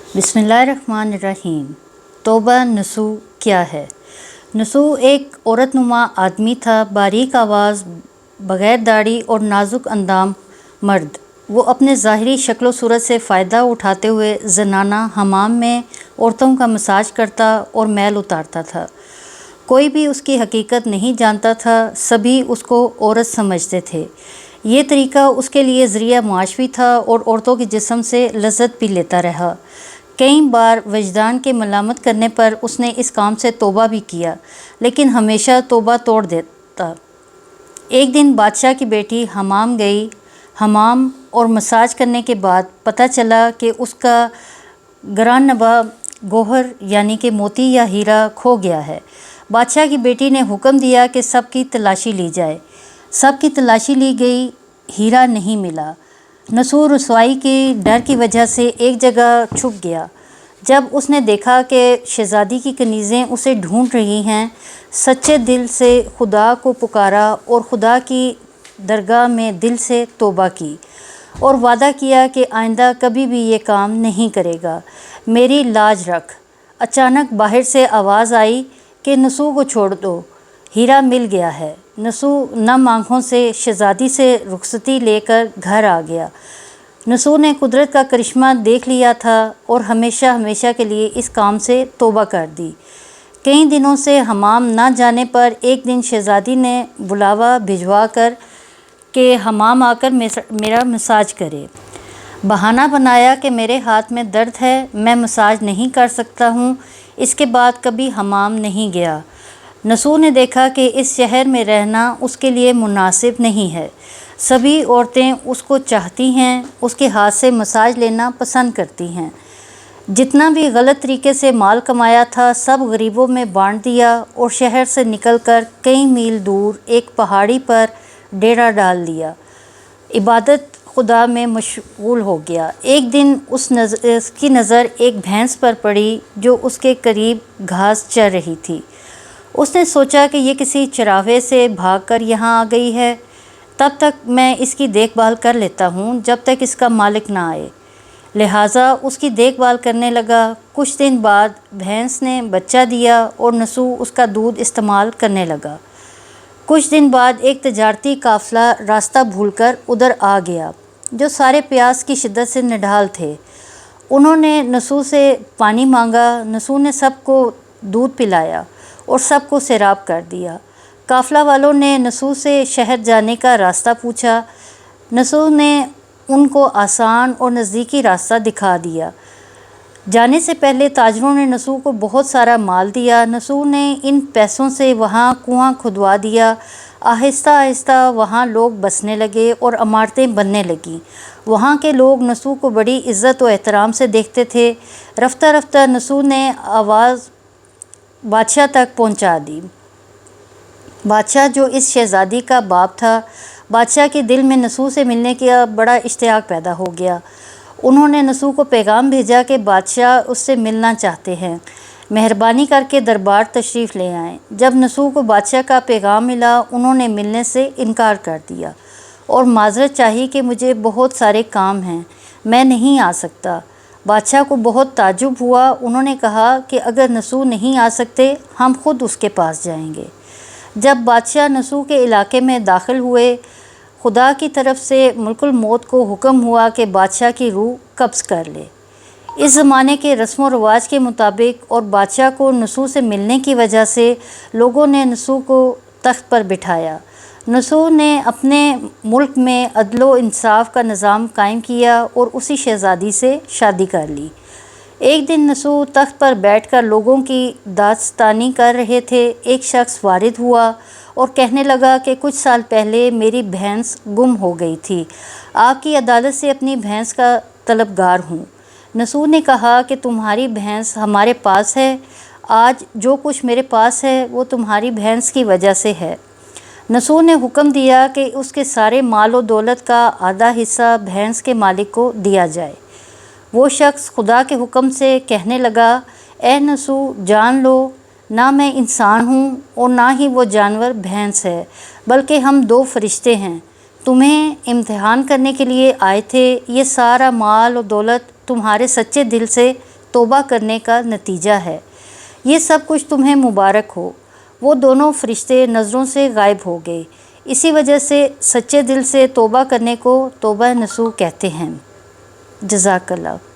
बिस्मिल्लाहिर्रहमानिर्रहीम। तौबा नसू क्या है? नसू एक औरत नुमा आदमी था, बारीक आवाज़, बग़ैर दाढ़ी और नाजुक अंदाम मर्द। वो अपने ज़ाहिरी शक्ल सूरत से फ़ायदा उठाते हुए ज़नाना हमाम में औरतों का मसाज करता और मैल उतारता था। कोई भी उसकी हकीकत नहीं जानता था, सभी उसको औरत समझते थे। ये तरीका उसके लिए ज़रिया मुआश भी था और औरतों के जिस्म से लज़्ज़त भी लेता रहा। कई बार वजदान के मलामत करने पर उसने इस काम से तौबा भी किया, लेकिन हमेशा तौबा तोड़ देता। एक दिन बादशाह की बेटी हमाम गई। हमाम और मसाज करने के बाद पता चला कि उसका गरानबा गोहर यानी कि मोती या हीरा खो गया है। बादशाह की बेटी ने हुक्म दिया कि सबकी तलाशी ली जाए। सबकी तलाशी ली गई, हीरा नहीं मिला। नसू रसवाई के डर की वजह से एक जगह छुप गया। जब उसने देखा कि शहज़ादी की कनीज़ें उसे ढूंढ रही हैं, सच्चे दिल से खुदा को पुकारा और खुदा की दरगाह में दिल से तौबा की और वादा किया कि आइंदा कभी भी ये काम नहीं करेगा। मेरी लाज रख। अचानक बाहर से आवाज़ आई कि नसू को छोड़ दो, हीरा मिल गया है। नसू नम आँखों से शहज़ादी से रुखसती लेकर घर आ गया। नसू ने कुदरत का करिश्मा देख लिया था और हमेशा हमेशा के लिए इस काम से तौबा कर दी। कई दिनों से हमाम ना जाने पर एक दिन शहज़ादी ने बुलावा भिजवा कर कि हमाम आकर मेरा मसाज करे। बहाना बनाया कि मेरे हाथ में दर्द है, मैं मसाज नहीं कर सकता हूँ। इसके बाद कभी हमाम नहीं गया। नसू ने देखा कि इस शहर में रहना उसके लिए मुनासिब नहीं है। सभी औरतें उसको चाहती हैं, उसके हाथ से मसाज लेना पसंद करती हैं। जितना भी गलत तरीके से माल कमाया था सब गरीबों में बांट दिया और शहर से निकलकर कई मील दूर एक पहाड़ी पर डेरा डाल लिया। इबादत खुदा में मशगूल हो गया। एक दिन उसकी नज़र एक भैंस पर पड़ी जो उसके करीब घास चर रही थी। उसने सोचा कि ये किसी चरावे से भागकर यहाँ आ गई है, तब तक मैं इसकी देखभाल कर लेता हूँ जब तक इसका मालिक ना आए। लिहाजा उसकी देखभाल करने लगा। कुछ दिन बाद भैंस ने बच्चा दिया और नसू उसका दूध इस्तेमाल करने लगा। कुछ दिन बाद एक तजारती काफ़िला रास्ता भूलकर उधर आ गया, जो सारे प्यास की शिद्दत से निढाल थे। उन्होंने नसू से पानी मांगा। नसू ने सबको दूध पिलाया और सबको सैराब कर दिया। काफ़िला वालों ने नसू से शहर जाने का रास्ता पूछा। नसू ने उनको आसान और नज़दीकी रास्ता दिखा दिया। जाने से पहले ताजरों ने नसू को बहुत सारा माल दिया। नसू ने इन पैसों से वहाँ कुआं खुदवा दिया। आहिस्ता आहिस्ता वहाँ लोग बसने लगे और इमारतें बनने लगीं। वहाँ के लोग नसू को बड़ी इज़्ज़त और एहतराम से देखते थे। रफ्ता रफ्ता नसू ने आवाज़ बादशाह तक पहुँचा दी। बादशाह, जो इस शहज़ादी का बाप था, बादशाह के दिल में नसू से मिलने का बड़ा इश्तियाक पैदा हो गया। उन्होंने नसू को पैगाम भेजा कि बादशाह उससे मिलना चाहते हैं, मेहरबानी करके दरबार तशरीफ़ ले आएं। जब नसू को बादशाह का पैगाम मिला, उन्होंने मिलने से इनकार कर दिया और माज़रत चाही कि मुझे बहुत सारे काम हैं, मैं नहीं आ सकता। बादशाह को बहुत ताज्जुब हुआ। उन्होंने कहा कि अगर नसू नहीं आ सकते, हम खुद उसके पास जाएंगे। जब बादशाह नसू के इलाके में दाखिल हुए, खुदा की तरफ से मुल्कुल मौत को हुक्म हुआ कि बादशाह की रूह कब्ज़ कर ले। इस ज़माने के रस्म व रवाज के मुताबिक और बादशाह को नसू से मिलने की वजह से लोगों ने नसू को तख्त पर बिठाया। नसू ने अपने मुल्क में अदलो इंसाफ का निज़ाम कायम किया और उसी शहज़ादी से शादी कर ली। एक दिन नसू तख्त पर बैठकर लोगों की दास्तानी कर रहे थे। एक शख्स वारिद हुआ और कहने लगा कि कुछ साल पहले मेरी भैंस गुम हो गई थी। आपकी अदालत से अपनी भैंस का तलबगार हूँ। नसू ने कहा कि तुम्हारी भैंस हमारे पास है। आज जो कुछ मेरे पास है वो तुम्हारी भैंस की वजह से है। नसू ने हुक्म दिया कि उसके सारे माल और दौलत का आधा हिस्सा भैंस के मालिक को दिया जाए। वो शख्स खुदा के हुक्म से कहने लगा, ए नसू, जान लो, ना मैं इंसान हूँ और ना ही वो जानवर भैंस है, बल्कि हम दो फरिश्ते हैं। तुम्हें इम्तिहान करने के लिए आए थे। ये सारा माल और दौलत तुम्हारे सच्चे दिल से توبہ کرنے کا نتیجہ ہے۔ یہ سب کچھ تمہیں مبارک ہو۔ وہ دونوں فرشتے نظروں سے غائب ہو گئے۔ اسی وجہ سے سچے دل سے توبہ کرنے کو توبہ نصوح کہتے ہیں۔ جزاک اللہ۔